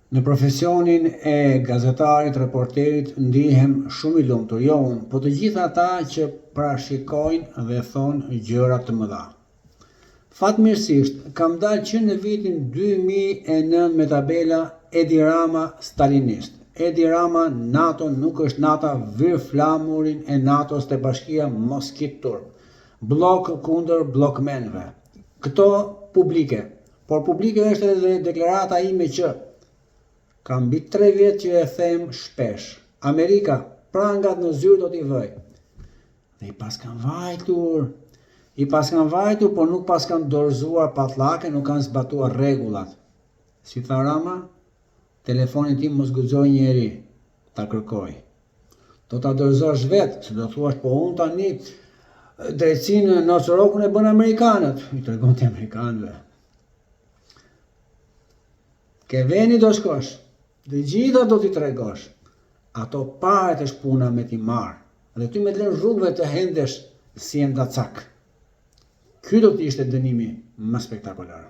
Në profesionin e gazetarit, reporterit, ndihem shumë i lumtur, jo unë, po të gjithë ata që parashikojnë dhe thonë gjëra të mëdha. Fatmirësisht, kam dalë që në vitin 2009 me tabela Edi Rama stalinist. Edi Rama NATO nuk është nata vyr flamurin e NATO-s të Bashkia Moskit Turp. Blok kundër blokmenve. Këto publike, por publike është edhe deklarata ime që kam mbi 3 vjet që e them shpesh. Amerika, prangat në zyrë do t'i vëj. Dhe i pas kanë vajtur, por nuk pas kanë dorëzuar patllake, nuk kanë zbatuar rregullat. Si tha Rama, telefonin tim mos guxoj njeri, ta kërkoj. Do ta dorëzosh vetë, se do thuash po unë tani drejtsinë në Sorokun e bën amerikanët, i tregon ti amerikanëve. Ke veni do shkosh, dhe gjitha do t'i tregosh. Ato paret është puna me t'i marë, dhe ty me të lënë rrugëve të hendesh si enda cak. Ky do t'ishte dënimi më spektakolar.